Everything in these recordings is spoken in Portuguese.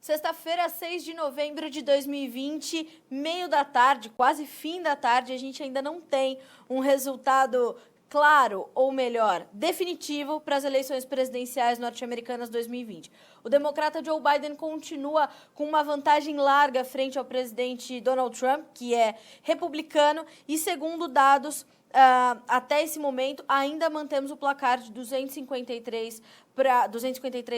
Sexta-feira, 6 de novembro de 2020, meio da tarde, quase fim da tarde, a gente ainda não tem um resultado claro, ou melhor, definitivo para as eleições presidenciais norte-americanas 2020. O democrata Joe Biden continua com uma vantagem larga frente ao presidente Donald Trump, que é republicano, e segundo dados, até esse momento, ainda mantemos o placar de 253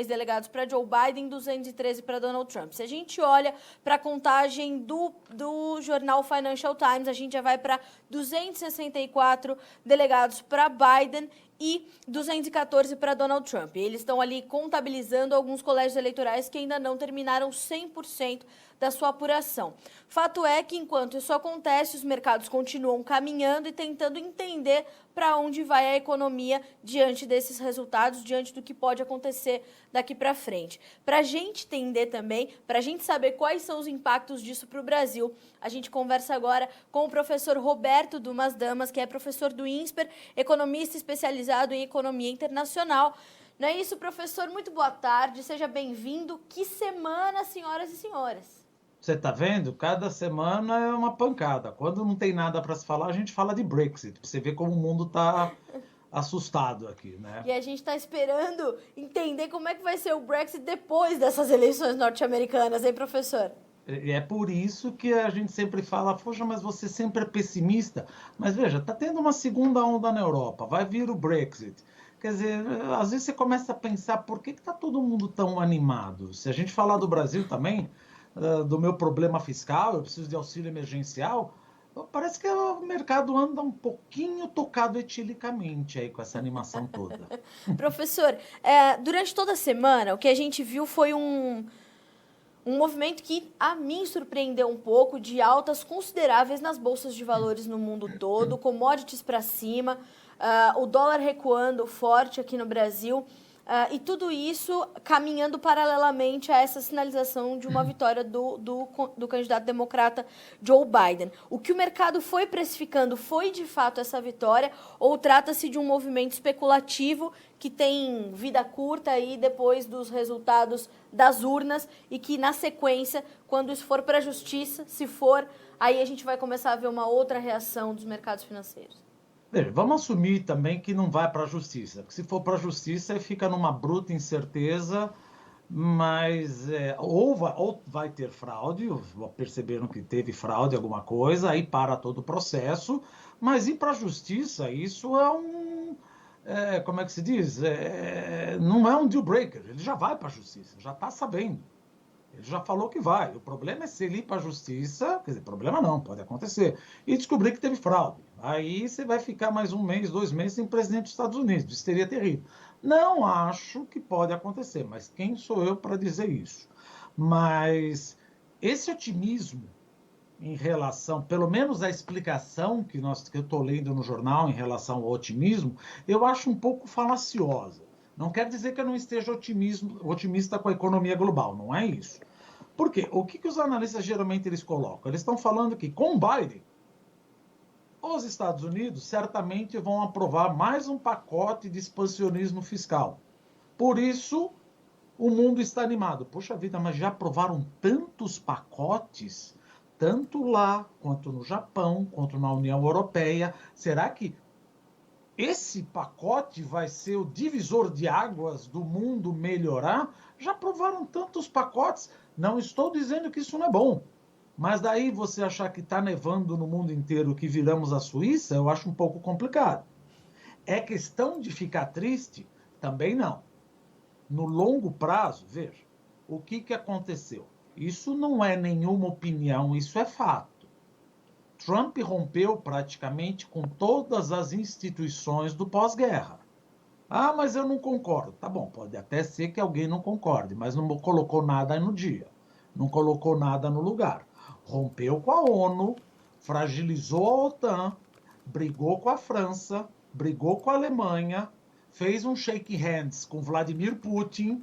delegados para Joe Biden, 213 para Donald Trump. Se a gente olha para a contagem do jornal Financial Times, a gente já vai para 264 delegados para Biden e 214 para Donald Trump. E eles estão ali contabilizando alguns colégios eleitorais que ainda não terminaram 100% da sua apuração. Fato é que, enquanto isso acontece, os mercados continuam caminhando e tentando entender para onde vai a economia diante desses resultados, diante do que pode acontecer daqui para frente. Para a gente entender também, para a gente saber quais são os impactos disso para o Brasil, a gente conversa agora com o professor Roberto Dumas Damas, que é professor do INSPER, economista especializado em economia internacional. Não é isso, professor? Muito boa tarde, seja bem-vindo. Que semana, senhoras e senhores! Você está vendo? Cada semana é uma pancada. Quando não tem nada para se falar, a gente fala de Brexit. Você vê como o mundo está assustado aqui, né? E a gente está esperando entender como é que vai ser o Brexit depois dessas eleições norte-americanas, hein, professor? E é por isso que a gente sempre fala, poxa, mas você sempre é pessimista. Mas veja, está tendo uma segunda onda na Europa, vai vir o Brexit. Quer dizer, às vezes você começa a pensar, por que está todo mundo tão animado? Se a gente falar do Brasil também, do meu problema fiscal, eu preciso de auxílio emergencial, parece que o mercado anda um pouquinho tocado etilicamente aí com essa animação toda. Professor, durante toda a semana, o que a gente viu foi um movimento que a mim surpreendeu um pouco, de altas consideráveis nas bolsas de valores no mundo todo, commodities para cima, o dólar recuando forte aqui no Brasil. E tudo isso caminhando paralelamente a essa sinalização de uma vitória do candidato democrata Joe Biden. O que o mercado foi precificando foi, de fato, essa vitória, ou trata-se de um movimento especulativo que tem vida curta aí depois dos resultados das urnas e que, na sequência, quando isso for para a justiça, se for, aí a gente vai começar a ver uma outra reação dos mercados financeiros? Veja, vamos assumir também que não vai para a justiça, porque se for para a justiça, aí fica numa bruta incerteza, mas ou vai ter fraude, ou perceberam que teve fraude, alguma coisa, aí para todo o processo, mas ir para a justiça, isso como é que se diz? Não é um deal breaker, ele já vai para a justiça, já está sabendo. Ele já falou que vai. O problema é se ele ir para a justiça, quer dizer, problema não, pode acontecer, e descobrir que teve fraude. Aí você vai ficar mais um mês, 2 meses sem presidente dos Estados Unidos. Isso seria terrível. Não acho que pode acontecer, mas quem sou eu para dizer isso? Mas esse otimismo em relação, pelo menos a explicação que eu estou lendo no jornal em relação ao otimismo, eu acho um pouco falaciosa. Não quer dizer que eu não esteja otimista com a economia global, não é isso. Por quê? O que os analistas geralmente eles colocam? Eles estão falando que com Biden, os Estados Unidos certamente vão aprovar mais um pacote de expansionismo fiscal. Por isso, o mundo está animado. Poxa vida, mas já aprovaram tantos pacotes, tanto lá, quanto no Japão, quanto na União Europeia. Será que esse pacote vai ser o divisor de águas do mundo melhorar? Já aprovaram tantos pacotes. Não estou dizendo que isso não é bom. Mas daí você achar que está nevando no mundo inteiro, que viramos a Suíça, eu acho um pouco complicado. É questão de ficar triste? Também não. No longo prazo, veja, o que aconteceu? Isso não é nenhuma opinião, isso é fato. Trump rompeu praticamente com todas as instituições do pós-guerra. Ah, mas eu não concordo. Tá bom, pode até ser que alguém não concorde, mas não colocou nada no dia, não colocou nada no lugar. Rompeu com a ONU, fragilizou a OTAN, brigou com a França, brigou com a Alemanha, fez um shake hands com Vladimir Putin,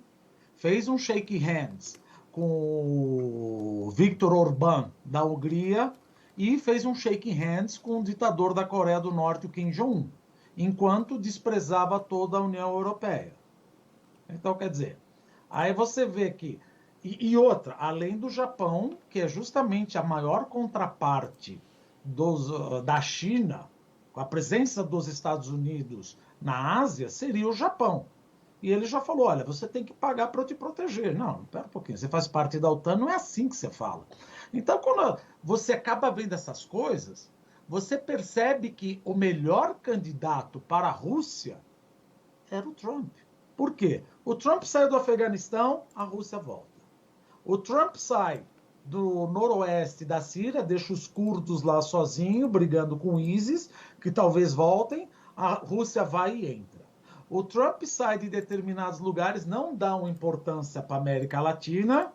fez um shake hands com o Viktor Orbán da Hungria e fez um shake hands com o ditador da Coreia do Norte, o Kim Jong-un, enquanto desprezava toda a União Europeia. Então, quer dizer, aí você vê que E outra, além do Japão, que é justamente a maior contraparte da China, com a presença dos Estados Unidos na Ásia, seria o Japão. E ele já falou, olha, você tem que pagar para eu te proteger. Não, espera um pouquinho, você faz parte da OTAN, não é assim que você fala. Então, quando você acaba vendo essas coisas, você percebe que o melhor candidato para a Rússia era o Trump. Por quê? O Trump saiu do Afeganistão, a Rússia volta. O Trump sai do noroeste da Síria, deixa os curdos lá sozinhos, brigando com o ISIS, que talvez voltem, a Rússia vai e entra. O Trump sai de determinados lugares, não dá uma importância para a América Latina,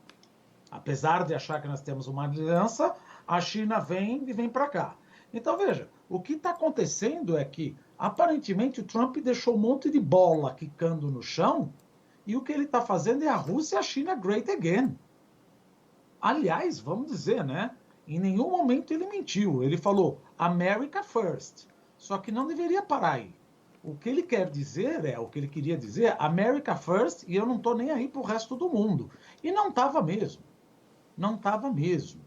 apesar de achar que nós temos uma aliança, a China vem e vem para cá. Então, veja, o que está acontecendo é que, aparentemente, o Trump deixou um monte de bola quicando no chão, e o que ele está fazendo é a Rússia e a China great again. Aliás, vamos dizer, né? Em nenhum momento ele mentiu. Ele falou America first. Só que não deveria parar aí. O que ele quer dizer o que ele queria dizer, America first, e eu não estou nem aí para o resto do mundo. E não estava mesmo. Não estava mesmo.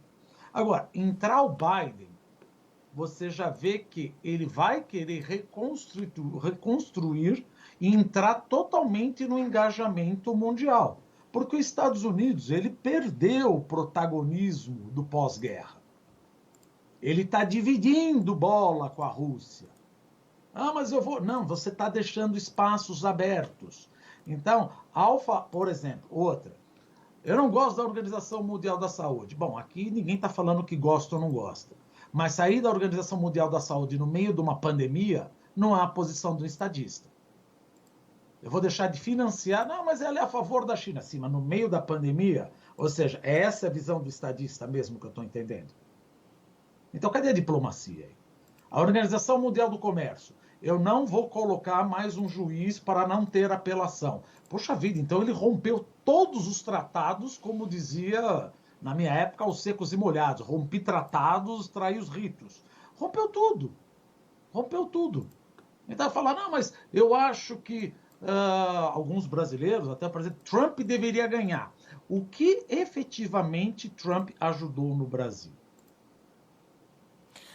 Agora, entrar o Biden, você já vê que ele vai querer reconstruir e entrar totalmente no engajamento mundial. Porque os Estados Unidos, ele perdeu o protagonismo do pós-guerra. Ele está dividindo bola com a Rússia. Ah, mas eu vou... Não, você está deixando espaços abertos. Então, por exemplo, outra. Eu não gosto da Organização Mundial da Saúde. Bom, aqui ninguém está falando que gosta ou não gosta. Mas sair da Organização Mundial da Saúde no meio de uma pandemia não é a posição do estadista. Eu vou deixar de financiar, não, mas ela é a favor da China. Sim, mas no meio da pandemia, ou seja, é essa a visão do estadista mesmo que eu estou entendendo. Então, cadê a diplomacia aí? A Organização Mundial do Comércio. Eu não vou colocar mais um juiz para não ter apelação. Poxa vida, então ele rompeu todos os tratados, como dizia na minha época, aos secos e molhados. Rompi tratados, traí os ritos. Rompeu tudo. Rompeu tudo. Então, falar, não, mas eu acho que alguns brasileiros, até por exemplo, Trump deveria ganhar. O que efetivamente Trump ajudou no Brasil?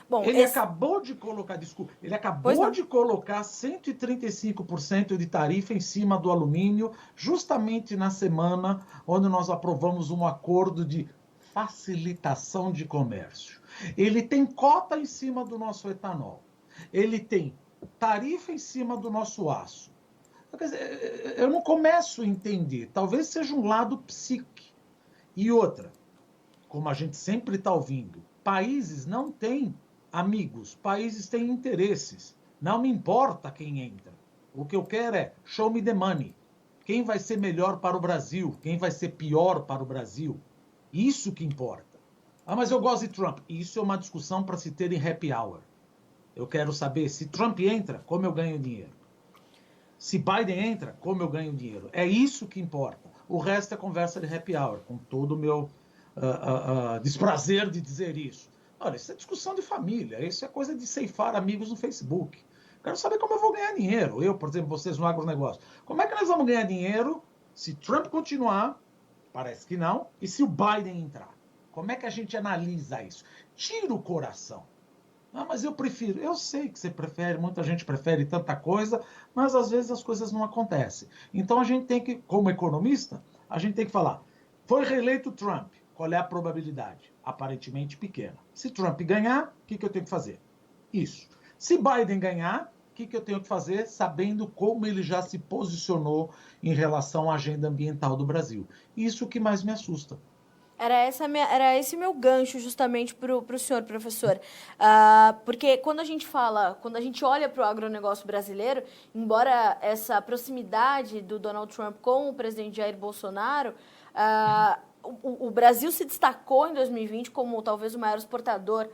Bom, ele acabou de colocar, ele acabou de colocar 135% de tarifa em cima do alumínio, justamente na semana onde nós aprovamos um acordo de facilitação de comércio. Ele tem cota em cima do nosso etanol. Ele tem tarifa em cima do nosso aço. Quer dizer, eu não começo a entender. Talvez seja um lado psique. E outra, como a gente sempre está ouvindo, países não têm amigos, países têm interesses. Não me importa quem entra. O que eu quero é show me the money. Quem vai ser melhor para o Brasil? Quem vai ser pior para o Brasil? Isso que importa. Ah, mas eu gosto de Trump. Isso é uma discussão para se ter em happy hour. Eu quero saber se Trump entra, como eu ganho dinheiro. Se Biden entra, como eu ganho dinheiro. É isso que importa. O resto é conversa de happy hour, com todo o meu desprazer de dizer isso. Olha, isso é discussão de família, isso é coisa de ceifar amigos no Facebook. Quero saber como eu vou ganhar dinheiro. Eu, por exemplo, vocês no agronegócio. Como é que nós vamos ganhar dinheiro se Trump continuar, parece que não, e se o Biden entrar? Como é que a gente analisa isso? Tira o coração. Ah, mas eu prefiro. Eu sei que você prefere, muita gente prefere tanta coisa, mas às vezes as coisas não acontecem. Então a gente tem que, como economista, a gente tem que falar, foi reeleito Trump, qual é a probabilidade? Aparentemente pequena. Se Trump ganhar, o que eu tenho que fazer? Isso. Se Biden ganhar, o que eu tenho que fazer, sabendo como ele já se posicionou em relação à agenda ambiental do Brasil? Isso que mais me assusta. Era esse meu gancho justamente para o senhor, professor. Porque quando a gente olha para o agronegócio brasileiro, embora essa proximidade do Donald Trump com o presidente Jair Bolsonaro, o Brasil se destacou em 2020 como talvez o maior exportador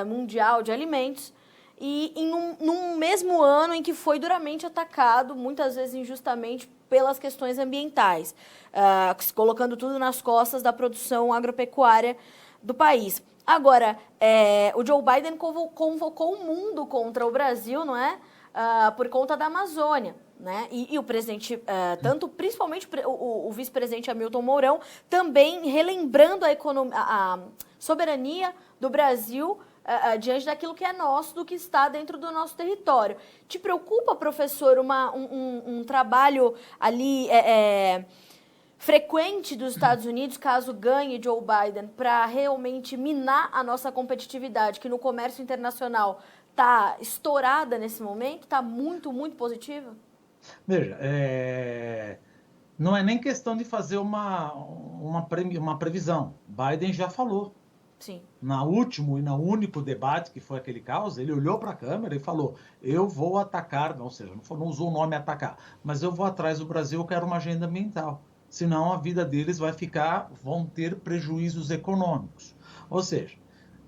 mundial de alimentos, e num mesmo ano em que foi duramente atacado, muitas vezes injustamente, pelas questões ambientais, colocando tudo nas costas da produção agropecuária do país. Agora, o Joe Biden convocou o mundo contra o Brasil, não é? por conta da Amazônia. Né? E o presidente, principalmente o vice-presidente Hamilton Mourão, também relembrando a soberania do Brasil diante daquilo que é nosso, do que está dentro do nosso território. Te preocupa, professor, um trabalho ali frequente dos Estados Unidos, caso ganhe Joe Biden, para realmente minar a nossa competitividade, que no comércio internacional está estourada nesse momento, está muito, muito positiva? Veja, não é nem questão de fazer uma previsão. Biden já falou. Sim. No último e no único debate, que foi aquele caos, ele olhou para a câmera e falou: eu vou atacar, ou seja, não usou o nome atacar, mas eu vou atrás do Brasil, eu quero uma agenda ambiental. Senão a vida deles vão ter prejuízos econômicos. Ou seja,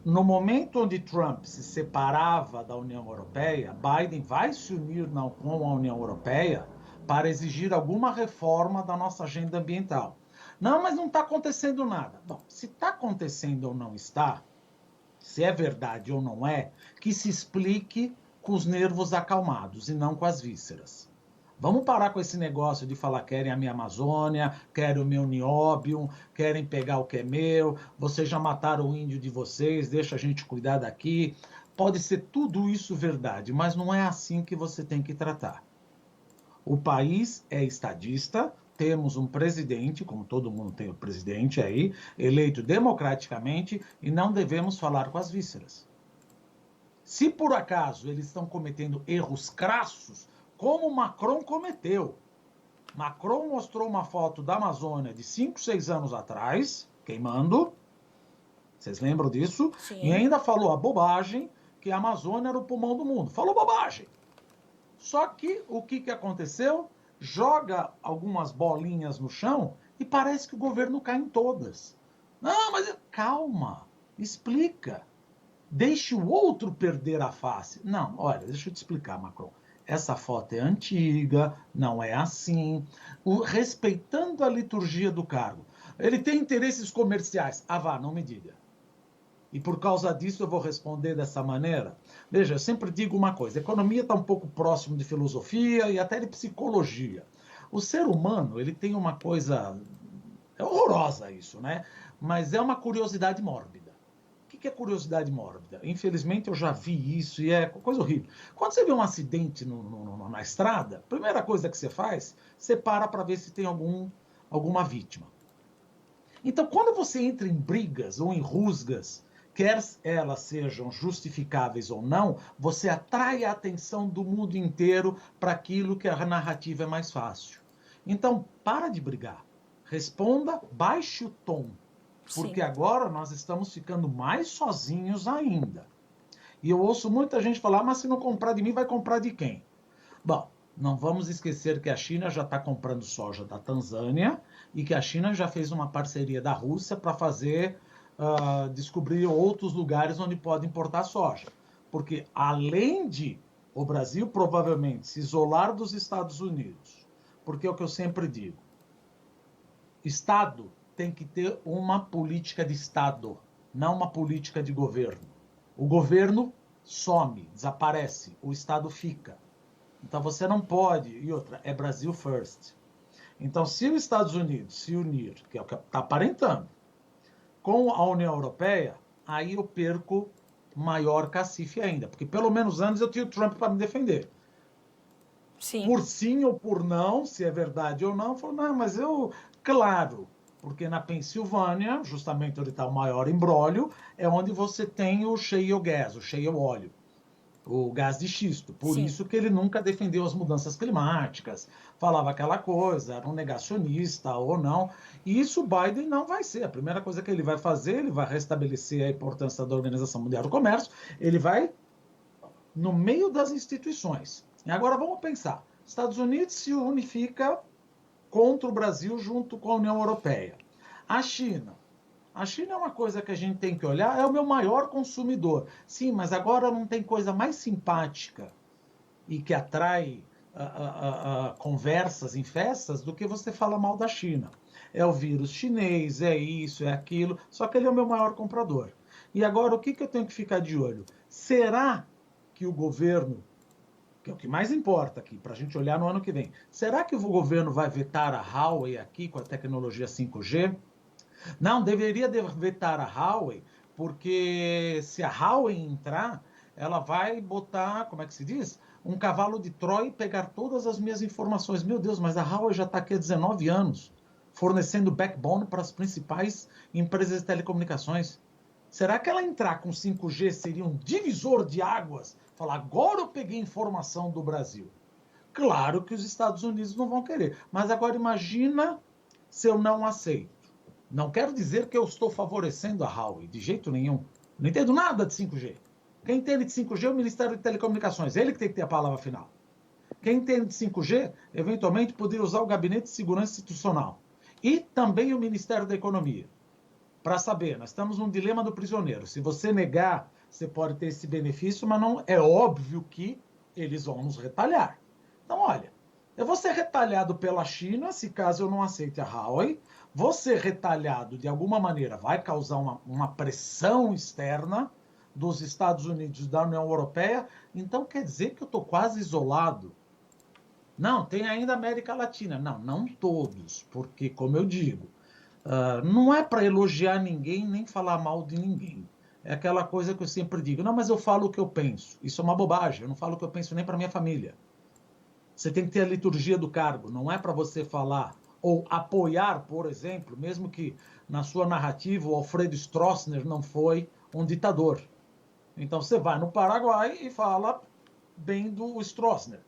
no momento onde Trump se separava da União Europeia, Biden vai se unir com a União Europeia para exigir alguma reforma da nossa agenda ambiental. Não, mas não está acontecendo nada. Bom, se está acontecendo ou não está, se é verdade ou não é, que se explique com os nervos acalmados e não com as vísceras. Vamos parar com esse negócio de falar querem a minha Amazônia, querem o meu nióbio, querem pegar o que é meu, vocês já mataram o índio de vocês, deixa a gente cuidar daqui. Pode ser tudo isso verdade, mas não é assim que você tem que tratar. O país é estadista, temos um presidente, como todo mundo tem o presidente aí, eleito democraticamente, e não devemos falar com as vísceras. Se por acaso eles estão cometendo erros crassos, como Macron cometeu. Macron mostrou uma foto da Amazônia de 5, 6 anos atrás, queimando. Vocês lembram disso? Sim. E ainda falou a bobagem que a Amazônia era o pulmão do mundo. Falou bobagem. Só que o que aconteceu? Joga algumas bolinhas no chão e parece que o governo cai em todas. Não, mas calma, explica. Deixe o outro perder a face. Não, olha, deixa eu te explicar, Macron. Essa foto é antiga, não é assim. Respeitando a liturgia do cargo. Ele tem interesses comerciais. Ah, vá, não me diga. E por causa disso eu vou responder dessa maneira. Veja, eu sempre digo uma coisa. A economia está um pouco próximo de filosofia e até de psicologia. O ser humano, ele tem uma coisa... É horrorosa isso, né? Mas é uma curiosidade mórbida. O que é curiosidade mórbida? Infelizmente eu já vi isso e é coisa horrível. Quando você vê um acidente na estrada, a primeira coisa que você faz, você para ver se tem alguma vítima. Então, quando você entra em brigas ou em rusgas, quer elas sejam justificáveis ou não, você atrai a atenção do mundo inteiro para aquilo que a narrativa é mais fácil. Então, para de brigar. Responda, baixe o tom. Porque agora nós estamos ficando mais sozinhos ainda. E eu ouço muita gente falar, mas se não comprar de mim, vai comprar de quem? Bom, não vamos esquecer que a China já está comprando soja da Tanzânia e que a China já fez uma parceria da Rússia para descobrir outros lugares onde pode importar soja. Porque além de o Brasil provavelmente se isolar dos Estados Unidos, porque é o que eu sempre digo, Estado tem que ter uma política de Estado, não uma política de governo. O governo some, desaparece, o Estado fica. Então você não pode, e outra, é Brasil first. Então se os Estados Unidos se unir, que é o que está aparentando, com a União Europeia, aí eu perco maior cacife ainda, porque pelo menos antes eu tinha o Trump para me defender. Sim. Por sim ou por não, se é verdade ou não, eu falo, não, mas claro, porque na Pensilvânia, justamente onde está o maior imbróglio, é onde você tem o shale gas, o shale óleo, o gás de xisto. Por isso que ele nunca defendeu as mudanças climáticas, falava aquela coisa, era um negacionista ou não. E isso Biden não vai ser. A primeira coisa que ele vai fazer, ele vai restabelecer a importância da Organização Mundial do Comércio, ele vai no meio das instituições. E agora vamos pensar, Estados Unidos se unifica contra o Brasil junto com a União Europeia. A China é uma coisa que a gente tem que olhar, é o meu maior consumidor. Sim, mas agora não tem coisa mais simpática e que atrai conversas em festas do que você falar mal da China. É o vírus chinês, é isso, é aquilo, só que ele é o meu maior comprador. E agora o que eu tenho que ficar de olho? Será que o governo que é o que mais importa aqui, para a gente olhar no ano que vem. Será que o governo vai vetar a Huawei aqui com a tecnologia 5G? Não, deveria vetar a Huawei, porque se a Huawei entrar, ela vai botar, como é que se diz? Um cavalo de Troia e pegar todas as minhas informações. Meu Deus, mas a Huawei já está aqui há 19 anos, fornecendo backbone para as principais empresas de telecomunicações. Será que ela entrar com 5G seria um divisor de águas? Falar, agora eu peguei informação do Brasil. Claro que os Estados Unidos não vão querer, mas agora imagina se eu não aceito. Não quero dizer que eu estou favorecendo a Huawei, de jeito nenhum. Não entendo nada de 5G. Quem entende de 5G é o Ministério de Telecomunicações, ele que tem que ter a palavra final. Quem entende de 5G, eventualmente, poderia usar o Gabinete de Segurança Institucional. E também o Ministério da Economia. Para saber, nós estamos num dilema do prisioneiro. Se você negar, você pode ter esse benefício, mas não é óbvio que eles vão nos retalhar. Então, olha, eu vou ser retalhado pela China, se caso eu não aceite a Huawei. Vou ser retalhado de alguma maneira, vai causar uma pressão externa dos Estados Unidos e da União Europeia. Então, quer dizer que eu estou quase isolado. Não, tem ainda a América Latina. Não, não todos, porque, como eu digo, não é para elogiar ninguém nem falar mal de ninguém. É aquela coisa que eu sempre digo, não, mas eu falo o que eu penso. Isso é uma bobagem, eu não falo o que eu penso nem para minha família. Você tem que ter a liturgia do cargo, não é para você falar ou apoiar, por exemplo, mesmo que na sua narrativa o Alfredo Stroessner não foi um ditador. Então você vai no Paraguai e fala bem do Stroessner.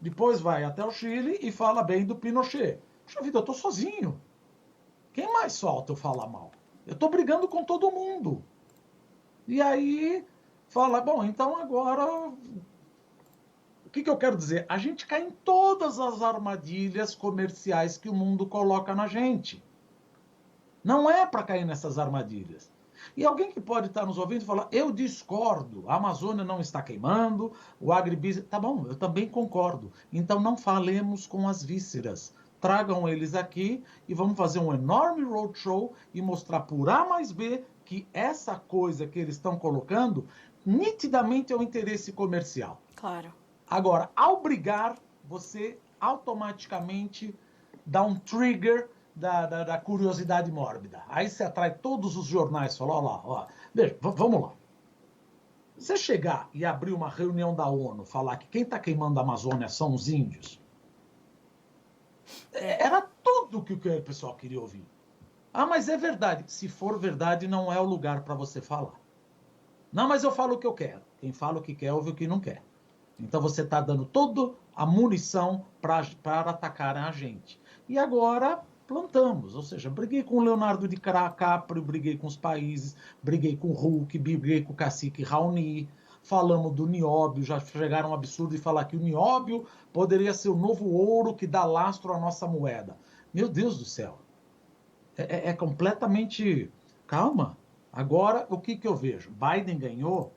Depois vai até o Chile e fala bem do Pinochet. Puxa vida, eu estou sozinho. Quem mais falta eu falar mal? Eu estou brigando com todo mundo. E aí fala, bom, então agora o que eu quero dizer? A gente cai em todas as armadilhas comerciais que o mundo coloca na gente. Não é para cair nessas armadilhas. E alguém que pode estar nos ouvindo e falar, eu discordo, a Amazônia não está queimando, o agribusiness... Tá bom, eu também concordo. Então não falemos com as vísceras. Tragam eles aqui e vamos fazer um enorme roadshow e mostrar por A mais B que essa coisa que eles estão colocando nitidamente é um interesse comercial. Claro. Agora, ao brigar, você automaticamente dá um trigger da curiosidade mórbida. Aí você atrai todos os jornais e fala, olha lá, ó, veja, vamos lá. Você chegar e abrir uma reunião da ONU, falar que quem está queimando a Amazônia são os índios, era tudo que o pessoal queria ouvir. Ah, mas é verdade. Se for verdade, não é o lugar para você falar. Não, mas eu falo o que eu quero. Quem fala o que quer, ouve o que não quer. Então você está dando toda a munição para atacarem a gente. E agora plantamos, ou seja, briguei com o Leonardo DiCaprio, briguei com os países, briguei com o Hulk, briguei com o cacique Raoni, falamos do nióbio, já chegaram um absurdo de falar que o nióbio poderia ser o novo ouro que dá lastro à nossa moeda. Meu Deus do céu. É completamente... Calma. Agora, o que eu vejo? Biden ganhou,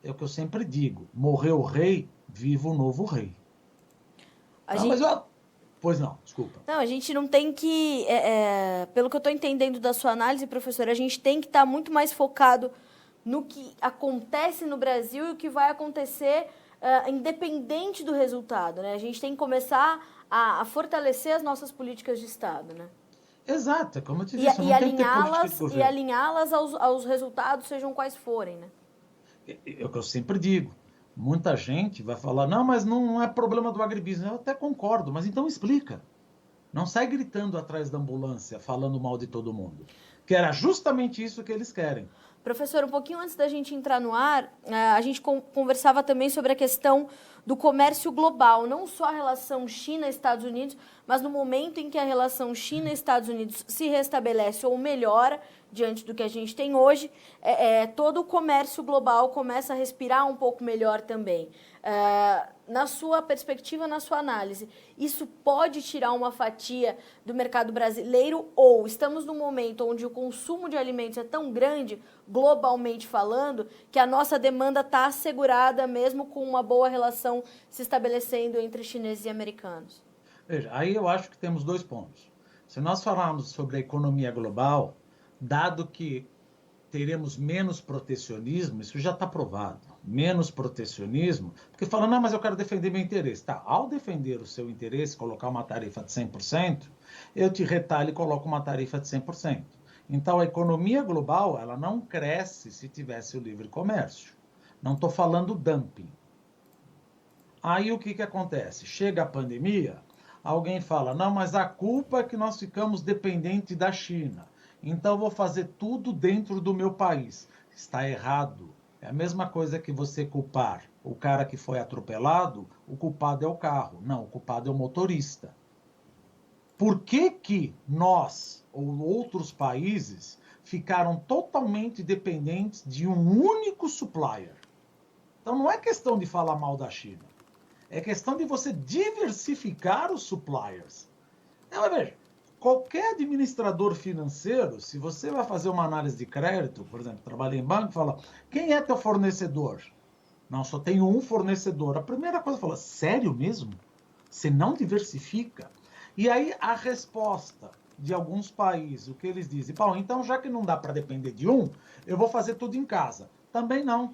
é o que eu sempre digo, morreu o rei, viva o novo rei. Pois não, desculpa. Não, a gente não tem que... pelo que eu estou entendendo da sua análise, professora, a gente tem que estar muito mais focado no que acontece no Brasil e o que vai acontecer independente do resultado, né? A gente tem que começar a fortalecer as nossas políticas de Estado, né? Exato, como eu te disse, não tem que ter política de governo. E alinhá-las aos resultados, sejam quais forem, né? É o que eu sempre digo. Muita gente vai falar, não, mas não é problema do agribusiness. Eu até concordo, mas então explica. Não sai gritando atrás da ambulância, falando mal de todo mundo. Que era justamente isso que eles querem. Professor, um pouquinho antes da gente entrar no ar, a gente conversava também sobre a questão do comércio global, não só a relação China-Estados Unidos, mas no momento em que a relação China-Estados Unidos se restabelece ou melhora diante do que a gente tem hoje, todo o comércio global começa a respirar um pouco melhor também. Na sua perspectiva, na sua análise, isso pode tirar uma fatia do mercado brasileiro ou estamos num momento onde o consumo de alimentos é tão grande, globalmente falando, que a nossa demanda está assegurada mesmo com uma boa relação se estabelecendo entre chineses e americanos? Veja, aí eu acho que temos dois pontos. Se nós falarmos sobre a economia global, dado que teremos menos protecionismo, isso já está provado. menos protecionismo, porque fala, não, mas eu quero defender meu interesse. Tá, ao defender o seu interesse, colocar uma tarifa de 100%, eu te retalho e coloco uma tarifa de 100%. Então, a economia global, ela não cresce se tivesse o livre comércio. Não estou falando dumping. Aí o que acontece? Chega a pandemia, alguém fala, não, mas a culpa é que nós ficamos dependentes da China. Então, eu vou fazer tudo dentro do meu país. Está errado. É a mesma coisa que você culpar o cara que foi atropelado, o culpado é o carro. Não, o culpado é o motorista. Por que que nós, ou outros países, ficaram totalmente dependentes de um único supplier? Então, não é questão de falar mal da China. É questão de você diversificar os suppliers. Então, veja, qualquer administrador financeiro, se você vai fazer uma análise de crédito, por exemplo, trabalha em banco, fala, quem é teu fornecedor? Não, só tenho um fornecedor. A primeira coisa fala, sério mesmo? Você não diversifica? E aí a resposta de alguns países, o que eles dizem, bom, então já que não dá para depender de um, eu vou fazer tudo em casa. Também não,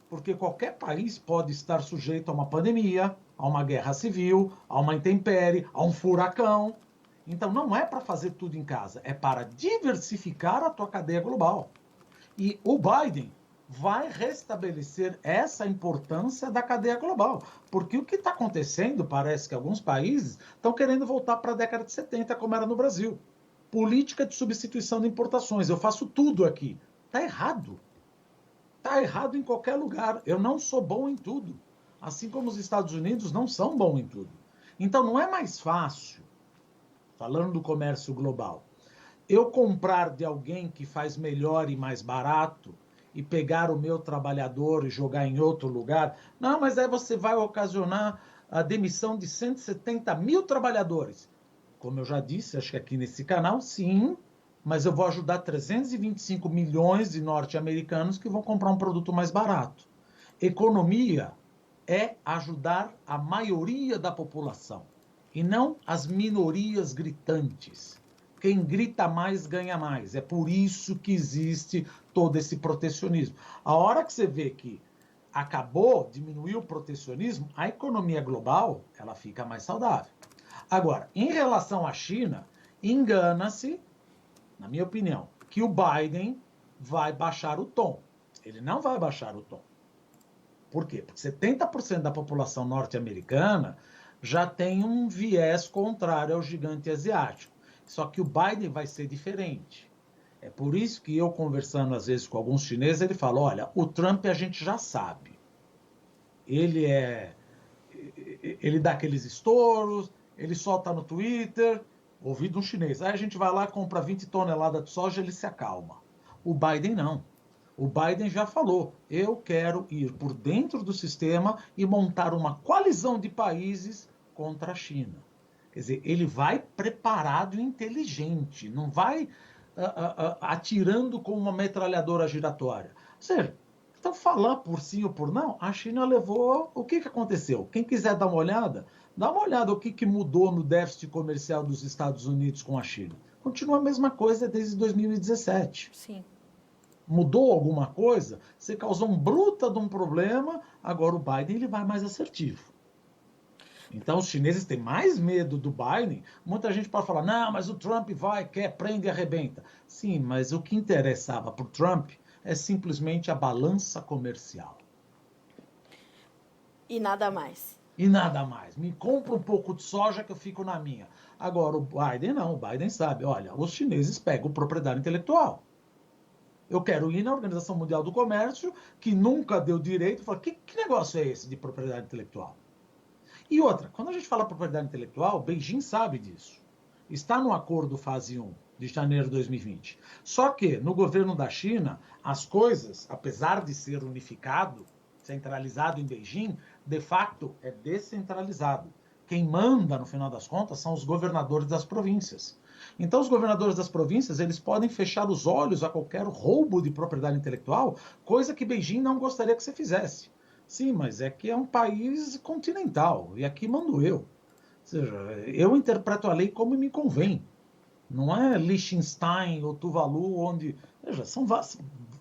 porque qualquer país pode estar sujeito a uma pandemia, a uma guerra civil, a uma intempérie, a um furacão. Então não é para fazer tudo em casa, é para diversificar a tua cadeia global. E o Biden vai restabelecer essa importância da cadeia global. Porque o que está acontecendo, parece que alguns países estão querendo voltar para a década de 70, como era no Brasil. Política de substituição de importações. Eu faço tudo aqui. Está errado. Está errado em qualquer lugar. Eu não sou bom em tudo. Assim como os Estados Unidos não são bons em tudo. Então não é mais fácil, falando do comércio global, eu comprar de alguém que faz melhor e mais barato e pegar o meu trabalhador e jogar em outro lugar. Não, mas aí você vai ocasionar a demissão de 170 mil trabalhadores. Como eu já disse, acho que aqui nesse canal, sim, mas eu vou ajudar 325 milhões de norte-americanos que vão comprar um produto mais barato. Economia é ajudar a maioria da população e não as minorias gritantes. Quem grita mais ganha mais. É por isso que existe todo esse protecionismo. A hora que você vê que acabou, diminuiu o protecionismo, a economia global ela fica mais saudável. Agora, em relação à China, engana-se, na minha opinião, que o Biden vai baixar o tom. Ele não vai baixar o tom. Por quê? Porque 70% da população norte-americana já tem um viés contrário ao gigante asiático. Só que o Biden vai ser diferente. É por isso que eu, conversando às vezes com alguns chineses, ele fala, olha, o Trump a gente já sabe. Ele dá aqueles estouros, ele solta no Twitter, ouvi de um chinês, aí a gente vai lá, compra 20 toneladas de soja, ele se acalma. O Biden não. O Biden já falou, eu quero ir por dentro do sistema e montar uma coalizão de países contra a China. Quer dizer, ele vai preparado e inteligente, não vai atirando com uma metralhadora giratória. Ou seja, então falar por sim ou por não, a China levou... O que aconteceu? Quem quiser dar uma olhada, dá uma olhada o que mudou no déficit comercial dos Estados Unidos com a China. Continua a mesma coisa desde 2017. Sim. Mudou alguma coisa? Você causou um bruta de um problema, agora o Biden ele vai mais assertivo. Então os chineses têm mais medo do Biden. Muita gente pode falar, não, mas o Trump vai, quer, prende e arrebenta. Sim, mas o que interessava para o Trump é simplesmente a balança comercial. E nada mais. E nada mais. Me compra um pouco de soja que eu fico na minha. Agora o Biden não, o Biden sabe, olha, os chineses pegam propriedade intelectual. Eu quero ir na Organização Mundial do Comércio, que nunca deu direito, falar, que negócio é esse de propriedade intelectual? E outra, quando a gente fala propriedade intelectual, Beijing sabe disso. Está no acordo fase 1 de janeiro de 2020. Só que no governo da China, as coisas, apesar de ser unificado, centralizado em Beijing, de fato é descentralizado. Quem manda, no final das contas, são os governadores das províncias. Então, os governadores das províncias, eles podem fechar os olhos a qualquer roubo de propriedade intelectual, coisa que Beijing não gostaria que você fizesse. Sim, mas é que é um país continental, e aqui mando eu. Ou seja, eu interpreto a lei como me convém. Não é Liechtenstein ou Tuvalu, onde... Veja, são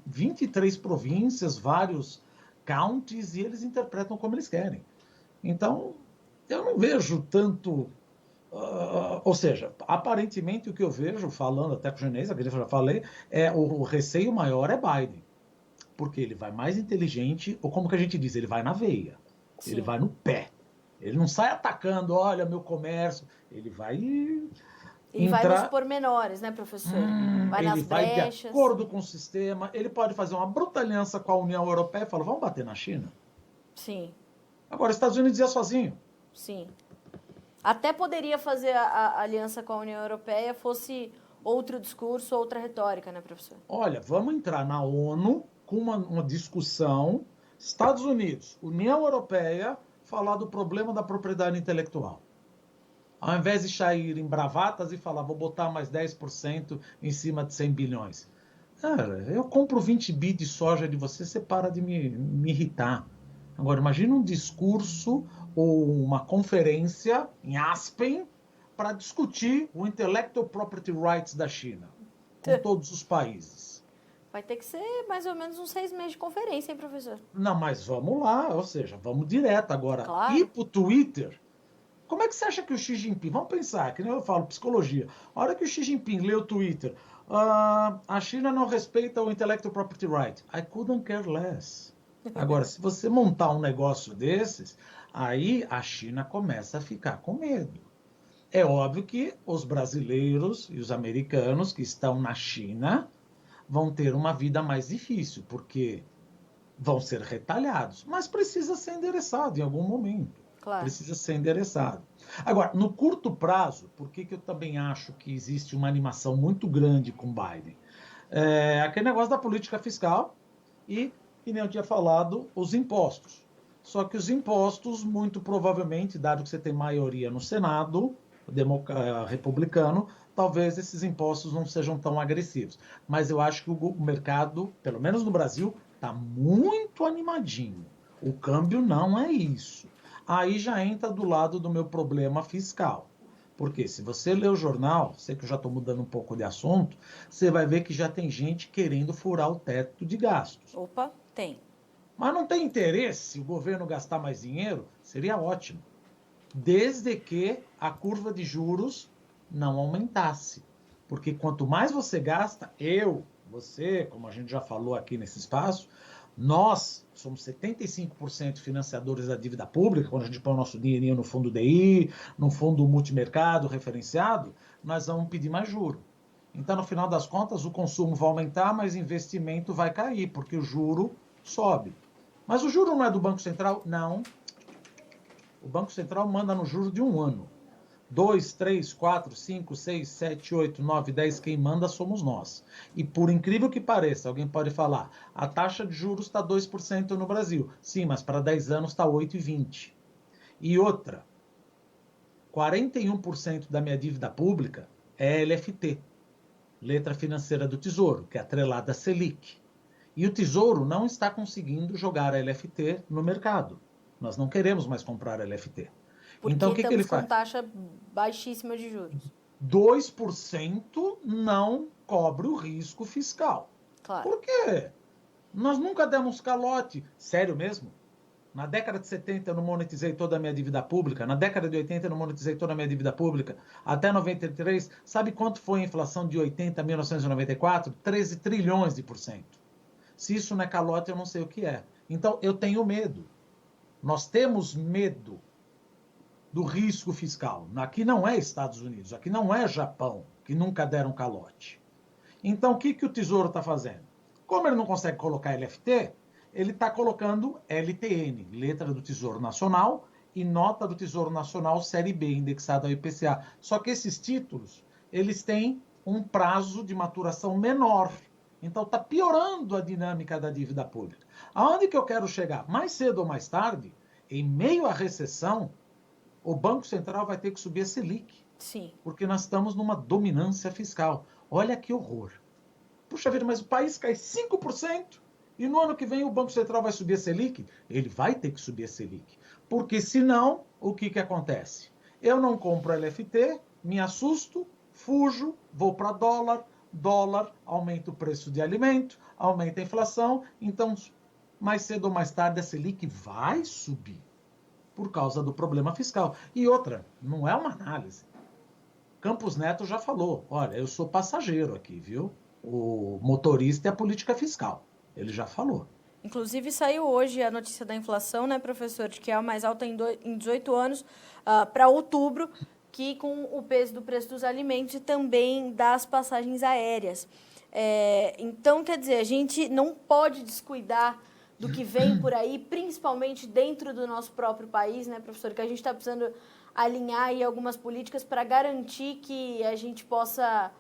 23 províncias, vários counties e eles interpretam como eles querem. Então, eu não vejo tanto... ou seja, aparentemente o que eu vejo, falando até com o Genésio, que eu já falei, o receio maior é Biden. Porque ele vai mais inteligente, ou como que a gente diz, ele vai na veia. Sim. Ele vai no pé. Ele não sai atacando, olha, meu comércio. Ele vai vai nos pormenores, né, professor? Vai nas ele vai brechas. de acordo com o sistema. Ele pode fazer uma bruta aliança com a União Europeia e falar, vamos bater na China? Sim. Agora, os Estados Unidos ia sozinho. Sim. Até poderia fazer a aliança com a União Europeia fosse outro discurso, outra retórica, né, professor? Olha, vamos entrar na ONU com uma discussão, Estados Unidos, União Europeia, falar do problema da propriedade intelectual. Ao invés de sair em bravatas e falar, vou botar mais 10% em cima de 100 bilhões. Cara, eu compro 20 bi de soja de você, você para de me irritar. Agora, imagina um discurso ou uma conferência em Aspen para discutir o Intellectual Property Rights da China, com todos os países. Vai ter que ser mais ou menos uns 6 meses de conferência, hein, professor? Não, mas vamos lá, ou seja, vamos direto agora. Claro. E pro Twitter, como é que você acha que o Xi Jinping... Vamos pensar, que nem eu falo, psicologia. A hora que o Xi Jinping lê o Twitter, a China não respeita o Intellectual Property Right. I couldn't care less. Agora, se você montar um negócio desses, aí a China começa a ficar com medo. É óbvio que os brasileiros e os americanos que estão na China vão ter uma vida mais difícil, porque vão ser retalhados, mas precisa ser endereçado em algum momento. Claro. Precisa ser endereçado. Agora, no curto prazo, por que eu também acho que existe uma animação muito grande com Biden? Aquele negócio da política fiscal e, que nem eu tinha falado, os impostos. Só que os impostos, muito provavelmente, dado que você tem maioria no Senado, republicano, talvez esses impostos não sejam tão agressivos. Mas eu acho que o mercado, pelo menos no Brasil, está muito animadinho. O câmbio não é isso. Aí já entra do lado do meu problema fiscal. Porque se você ler o jornal, sei que eu já estou mudando um pouco de assunto, você vai ver que já tem gente querendo furar o teto de gastos. Opa, tem. Mas não tem interesse o governo gastar mais dinheiro? Seria ótimo. Desde que a curva de juros não aumentasse. Porque quanto mais você gasta, você, como a gente já falou aqui nesse espaço, nós somos 75% financiadores da dívida pública, quando a gente põe o nosso dinheirinho no fundo DI, no fundo multimercado referenciado, nós vamos pedir mais juro. Então, no final das contas, o consumo vai aumentar, mas o investimento vai cair, porque o juro sobe. Mas o juro não é do Banco Central? Não. O Banco Central manda no juro de um ano. 2, 3, 4, 5, 6, 7, 8, 9, 10, quem manda somos nós. E por incrível que pareça, alguém pode falar, a taxa de juros está 2% no Brasil. Sim, mas para 10 anos está 8,20. E outra, 41% da minha dívida pública é LFT, letra financeira do Tesouro, que é atrelada à Selic. E o Tesouro não está conseguindo jogar a LFT no mercado. Nós não queremos mais comprar LFT. Porque então, o que ele faz? Com taxa baixíssima de juros. 2% não cobre o risco fiscal. Claro. Por quê? Nós nunca demos calote. Sério mesmo? Na década de 70 eu não monetizei toda a minha dívida pública. Na década de 80 eu não monetizei toda a minha dívida pública. Até 93, sabe quanto foi a inflação de 80 a 1994? 13 trilhões de por cento. Se isso não é calote, eu não sei o que é. Então, eu tenho medo. Nós temos medo do risco fiscal. Aqui não é Estados Unidos, aqui não é Japão, que nunca deram calote. Então, o que o Tesouro está fazendo? Como ele não consegue colocar LFT, ele está colocando LTN, letra do Tesouro Nacional, e nota do Tesouro Nacional Série B, indexada ao IPCA. Só que esses títulos, eles têm um prazo de maturação menor. Então, está piorando a dinâmica da dívida pública. Aonde que eu quero chegar? Mais cedo ou mais tarde, em meio à recessão, o Banco Central vai ter que subir a Selic. Sim. Porque nós estamos numa dominância fiscal. Olha que horror. Puxa vida, mas o país cai 5% e no ano que vem o Banco Central vai subir a Selic? Ele vai ter que subir a Selic. Porque senão, o que acontece? Eu não compro LFT, me assusto, fujo, vou para dólar, aumenta o preço de alimento, aumenta a inflação, então mais cedo ou mais tarde a Selic vai subir por causa do problema fiscal. E outra, não é uma análise. Campos Neto já falou, olha, eu sou passageiro aqui, viu? O motorista é a política fiscal. Ele já falou. Inclusive, saiu hoje a notícia da inflação, né, professor, de que é a mais alta em 18 anos, para outubro, que com o peso do preço dos alimentos e também das passagens aéreas. Então, quer dizer, a gente não pode descuidar do que vem por aí, principalmente dentro do nosso próprio país, né, professor, que a gente está precisando alinhar aí algumas políticas para garantir que a gente possa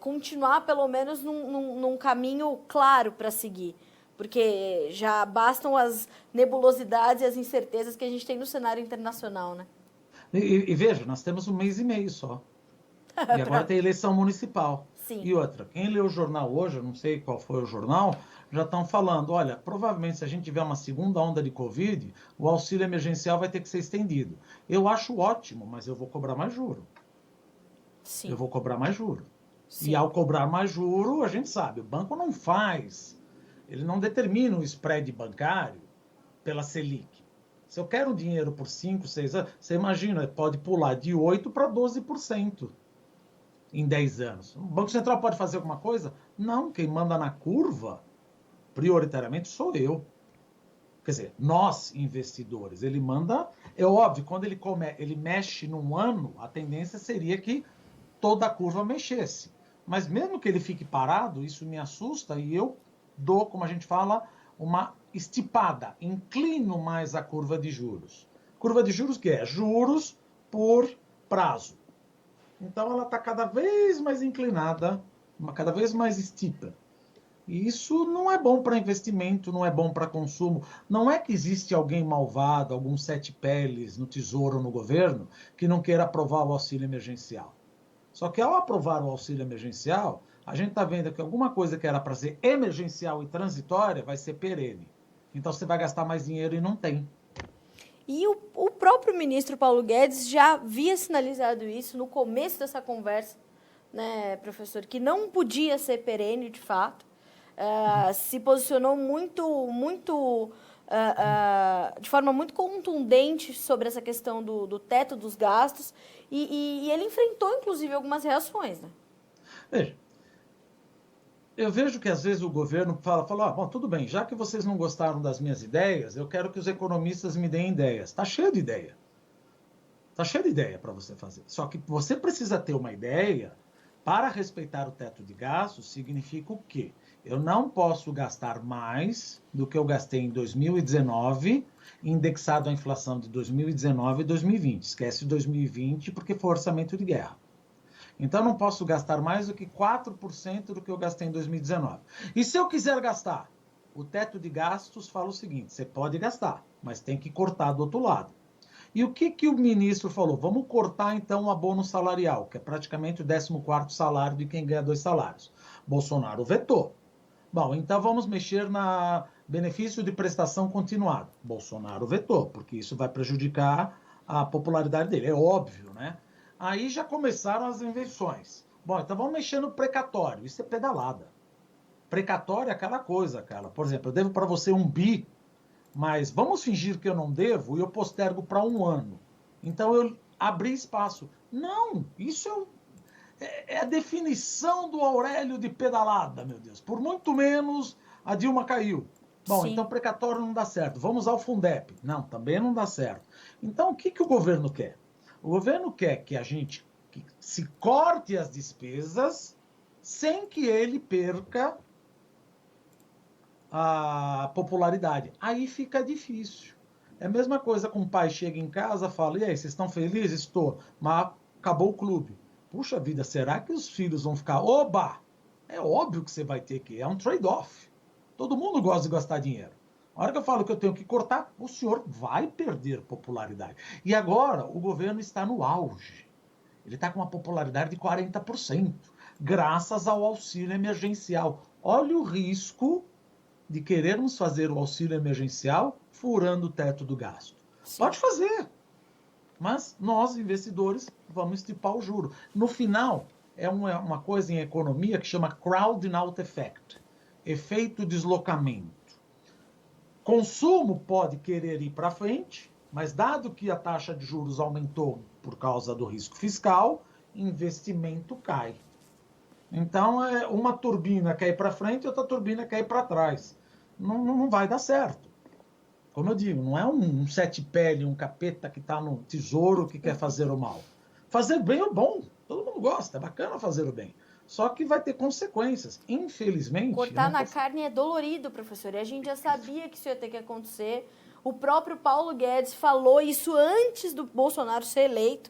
continuar, pelo menos, num caminho claro para seguir. Porque já bastam as nebulosidades e as incertezas que a gente tem no cenário internacional, né? E veja, nós temos 1 mês e meio só. E agora tem eleição municipal. Sim. E outra, quem lê o jornal hoje, eu não sei qual foi o jornal, já estão falando, olha, provavelmente se a gente tiver uma segunda onda de Covid, o auxílio emergencial vai ter que ser estendido. Eu acho ótimo, mas eu vou cobrar mais juro. Sim. Eu vou cobrar mais juro. Sim. E ao cobrar mais juro, a gente sabe, o banco não faz, ele não determina o spread bancário pela Selic. Se eu quero dinheiro por 5, 6 anos, você imagina, pode pular de 8% para 12% em 10 anos. O Banco Central pode fazer alguma coisa? Não, quem manda na curva, prioritariamente, sou eu. Quer dizer, nós, investidores. Ele manda, é óbvio, quando ele mexe num ano, a tendência seria que toda a curva mexesse. Mas mesmo que ele fique parado, isso me assusta e eu dou, como a gente fala, uma estipada, inclino mais a curva de juros. Curva de juros que é juros por prazo. Então ela está cada vez mais inclinada, cada vez mais estipa. E isso não é bom para investimento, não é bom para consumo. Não é que existe alguém malvado, algum sete peles no Tesouro ou no governo, que não queira aprovar o auxílio emergencial. Só que ao aprovar o auxílio emergencial, a gente está vendo que alguma coisa que era para ser emergencial e transitória vai ser perene. Então você vai gastar mais dinheiro e não tem. E o próprio ministro Paulo Guedes já havia sinalizado isso no começo dessa conversa, né, professor, que não podia ser perene, de fato. Se posicionou de forma muito contundente sobre essa questão do teto dos gastos e ele enfrentou, inclusive, algumas reações, né? Veja, eu vejo que às vezes o governo fala, bom, tudo bem, já que vocês não gostaram das minhas ideias, eu quero que os economistas me deem ideias. Está cheio de ideia. Está cheio de ideia para você fazer. Só que você precisa ter uma ideia para respeitar o teto de gastos, significa o quê? Eu não posso gastar mais do que eu gastei em 2019, indexado à inflação de 2019 e 2020. Esquece 2020 porque foi orçamento de guerra. Então, eu não posso gastar mais do que 4% do que eu gastei em 2019. E se eu quiser gastar? O teto de gastos fala o seguinte, você pode gastar, mas tem que cortar do outro lado. E o que o ministro falou? Vamos cortar, então, o abono salarial, que é praticamente o 14º salário de quem ganha 2 salários. Bolsonaro vetou. Bom, então vamos mexer na benefício de prestação continuada. Bolsonaro vetou, porque isso vai prejudicar a popularidade dele. É óbvio, né? Aí já começaram as invenções. Bom, então vamos mexer no precatório. Isso é pedalada. Precatório é aquela coisa, cara. Por exemplo, eu devo para você 1 bi, mas vamos fingir que eu não devo e eu postergo para 1 ano. Então eu abri espaço. Não, isso é a definição do Aurélio de pedalada, meu Deus. Por muito menos a Dilma caiu. Bom, Sim. então precatório não dá certo. Vamos ao Fundeb. Não, também não dá certo. Então o que o governo quer? O governo quer que a gente se corte as despesas sem que ele perca a popularidade. Aí fica difícil. É a mesma coisa com o pai chega em casa e fala, e aí, vocês estão felizes? Estou, mas acabou o clube. Puxa vida, será que os filhos vão ficar, oba? É óbvio que você vai ter que, é um trade-off. Todo mundo gosta de gastar dinheiro. A hora que eu falo que eu tenho que cortar, o senhor vai perder popularidade. E agora o governo está no auge. Ele está com uma popularidade de 40%, graças ao auxílio emergencial. Olha o risco de querermos fazer o auxílio emergencial furando o teto do gasto. Sim. Pode fazer, mas nós, investidores, vamos estipar o juro. No final, é uma coisa em economia que chama crowding out effect, efeito deslocamento. Consumo pode querer ir para frente, mas dado que a taxa de juros aumentou por causa do risco fiscal, investimento cai. Então, uma turbina quer ir para frente, outra turbina quer ir para trás. Não vai dar certo. Como eu digo, não é um sete pele, um capeta que está no tesouro que quer fazer o mal. Fazer bem é bom, todo mundo gosta, é bacana fazer o bem. Só que vai ter consequências, infelizmente. Cortar na carne é dolorido, professor, e a gente já sabia que isso ia ter que acontecer. O próprio Paulo Guedes falou isso antes do Bolsonaro ser eleito.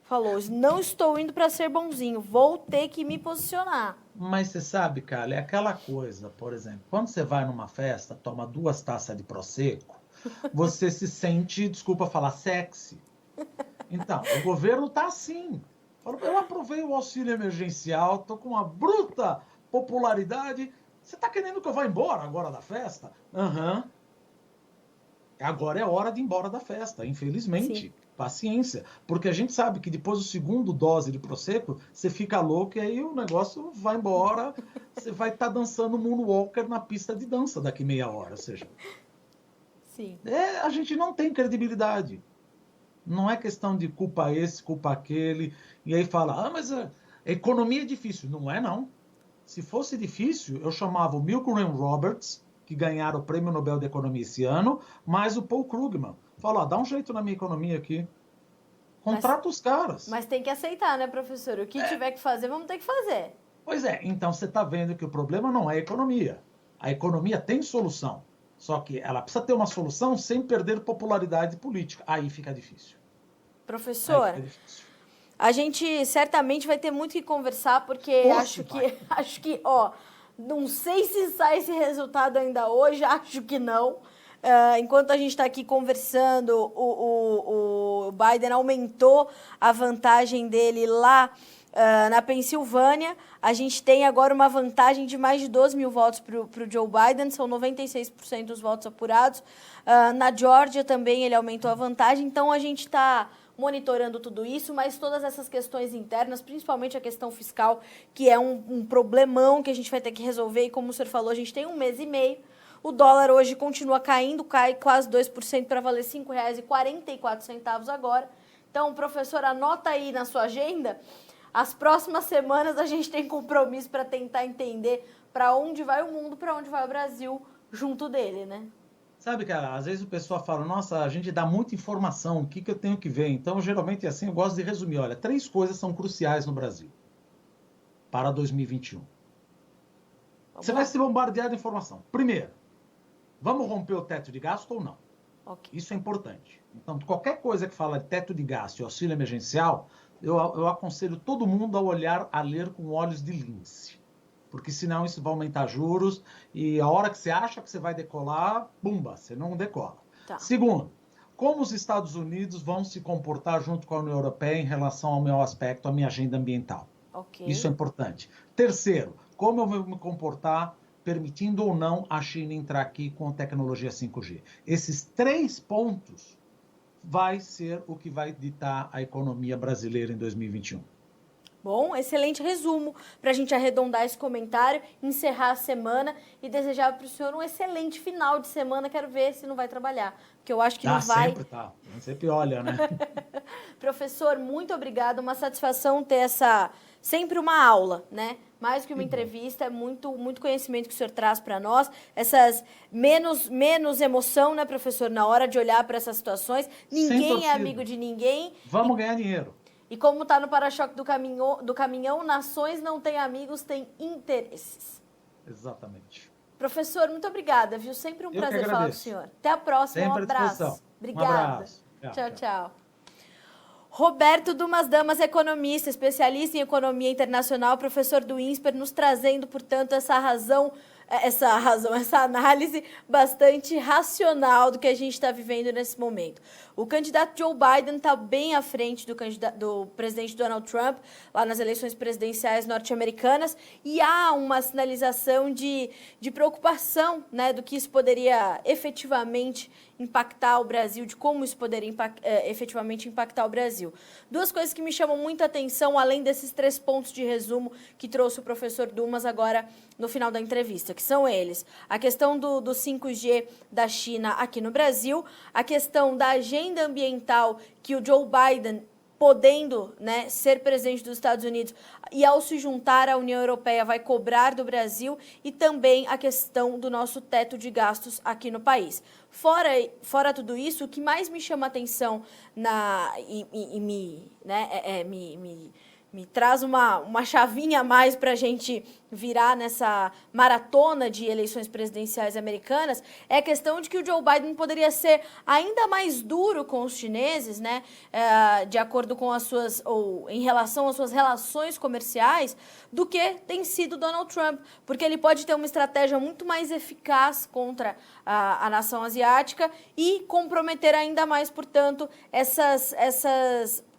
Falou, não estou indo para ser bonzinho, vou ter que me posicionar. Mas você sabe, cara, é aquela coisa, por exemplo, quando você vai numa festa, toma 2 taças de Prosecco, você se sente, desculpa falar, sexy. Então, o governo está assim. Eu aprovei o auxílio emergencial, estou com uma bruta popularidade. Você está querendo que eu vá embora agora da festa? Aham. Agora é hora de ir embora da festa, infelizmente. Sim. Paciência. Porque a gente sabe que depois do segundo dose de Prosecco, você fica louco e aí o negócio vai embora. Você vai estar dançando Moonwalker na pista de dança daqui meia hora. Ou seja, sim. A gente não tem credibilidade. Não é questão de culpa esse, culpa aquele. E aí fala, mas a economia é difícil. Não é, não. Se fosse difícil, eu chamava o Milgram Roberts, que ganharam o Prêmio Nobel de Economia esse ano, mais o Paul Krugman. Fala, dá um jeito na minha economia aqui. Contrata os caras. Mas tem que aceitar, né, professor? O que tiver que fazer, vamos ter que fazer. Pois é, então você está vendo que o problema não é a economia. A economia tem solução. Só que ela precisa ter uma solução sem perder popularidade política. Aí fica difícil. Professor, a gente certamente vai ter muito que conversar, porque acho que, não sei se sai esse resultado ainda hoje, acho que não. Enquanto a gente está aqui conversando, o Biden aumentou a vantagem dele lá na Pensilvânia. A gente tem agora uma vantagem de mais de 12 mil votos para o Joe Biden, são 96% dos votos apurados. Na Geórgia também ele aumentou a vantagem, então a gente está monitorando tudo isso, mas todas essas questões internas, principalmente a questão fiscal, que é um problemão que a gente vai ter que resolver, e como o senhor falou, a gente tem 1 mês e meio. O dólar hoje continua caindo, cai quase 2% para valer R$ 5,44 agora. Então, professor, anota aí na sua agenda. As próximas semanas a gente tem compromisso para tentar entender para onde vai o mundo, para onde vai o Brasil junto dele, né? Sabe, cara, às vezes o pessoal fala, nossa, a gente dá muita informação, o que eu tenho que ver? Então, geralmente é assim, eu gosto de resumir. Olha, 3 coisas são cruciais no Brasil para 2021. Você vai se bombardear de informação. Primeiro, vamos romper o teto de gasto ou não? Okay. Isso é importante. Então, qualquer coisa que fala de teto de gasto e auxílio emergencial, eu aconselho todo mundo a ler com olhos de lince. Porque senão isso vai aumentar juros e a hora que você acha que você vai decolar, bumba, você não decola. Tá. Segundo, como os Estados Unidos vão se comportar junto com a União Europeia em relação ao meu aspecto, à minha agenda ambiental. Okay. Isso é importante. Terceiro, como eu vou me comportar permitindo ou não a China entrar aqui com tecnologia 5G. Esses 3 pontos vai ser o que vai ditar a economia brasileira em 2021. Bom, excelente resumo para a gente arredondar esse comentário, encerrar a semana e desejar para o senhor um excelente final de semana. Quero ver se não vai trabalhar, porque eu acho que não vai. Sempre tá, sempre olha, né? Professor, muito obrigada, uma satisfação ter sempre uma aula, né? Mais que uma entrevista, é muito conhecimento que o senhor traz para nós. Essas menos emoção, né, professor, na hora de olhar para essas situações. Ninguém é amigo de ninguém. Vamos ganhar dinheiro. E como está no para-choque do caminhão, nações não têm amigos, têm interesses. Exatamente. Professor, muito obrigada, viu? Sempre um prazer falar com o senhor. Até a próxima, sempre um abraço. Obrigada. Um abraço. Tchau. Roberto Dumas Damas, economista, especialista em economia internacional, professor do INSPER, nos trazendo, portanto, essa análise bastante racional do que a gente está vivendo nesse momento. O candidato Joe Biden está bem à frente do presidente Donald Trump, lá nas eleições presidenciais norte-americanas, e há uma sinalização de preocupação, né, do que isso poderia efetivamente impactar o Brasil, de como isso poderia efetivamente impactar o Brasil. Duas coisas que me chamam muita atenção, além desses 3 pontos de resumo que trouxe o professor Dumas agora no final da entrevista, que são eles: a questão do 5G da China aqui no Brasil, a questão da agenda ambiental que o Joe Biden, podendo, né, ser presidente dos Estados Unidos e ao se juntar à União Europeia vai cobrar do Brasil, e também a questão do nosso teto de gastos aqui no país. Fora tudo isso, o que mais me chama atenção me traz uma chavinha a mais para a gente virar nessa maratona de eleições presidenciais americanas é a questão de que o Joe Biden poderia ser ainda mais duro com os chineses, né, de acordo com em relação às suas relações comerciais, do que tem sido Donald Trump, porque ele pode ter uma estratégia muito mais eficaz contra a nação asiática e comprometer ainda mais, portanto,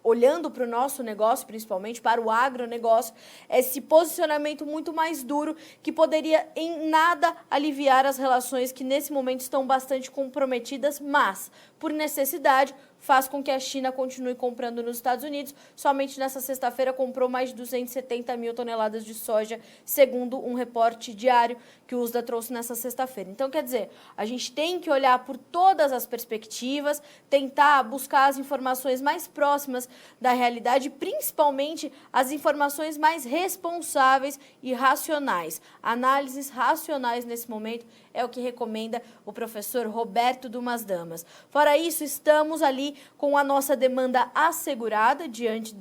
olhando para o nosso negócio, principalmente para o agronegócio, esse posicionamento muito mais duro que poderia em nada aliviar as relações que nesse momento estão bastante comprometidas, mas, por necessidade, faz com que a China continue comprando nos Estados Unidos. Somente nessa sexta-feira comprou mais de 270 mil toneladas de soja, segundo um reporte diário que o USDA trouxe nessa sexta-feira. Então, quer dizer, a gente tem que olhar por todas as perspectivas, tentar buscar as informações mais próximas da realidade, principalmente as informações mais responsáveis e racionais. Análises racionais nesse momento é o que recomenda o professor Roberto Dumas Damas. Fora isso, estamos ali com a nossa demanda assegurada diante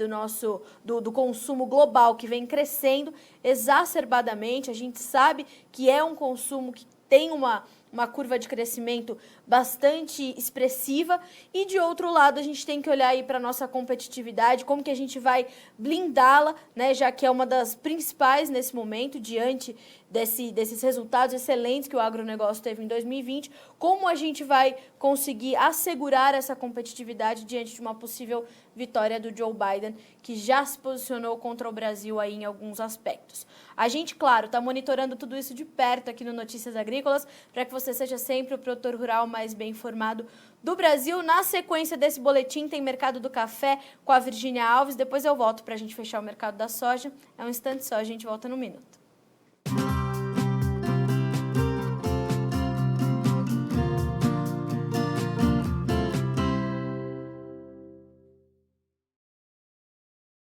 do consumo global que vem crescendo exacerbadamente. A gente sabe que é um consumo que tem uma curva de crescimento bastante expressiva, e de outro lado a gente tem que olhar aí para a nossa competitividade, como que a gente vai blindá-la, né, já que é uma das principais nesse momento, diante desses resultados excelentes que o agronegócio teve em 2020, como a gente vai conseguir assegurar essa competitividade diante de uma possível vitória do Joe Biden, que já se posicionou contra o Brasil aí em alguns aspectos. A gente, claro, está monitorando tudo isso de perto aqui no Notícias Agrícolas, para que você seja sempre o produtor rural mais bem informado do Brasil. Na sequência desse boletim tem Mercado do Café com a Virgínia Alves, depois eu volto para a gente fechar o mercado da soja. É um instante só, a gente volta no minuto.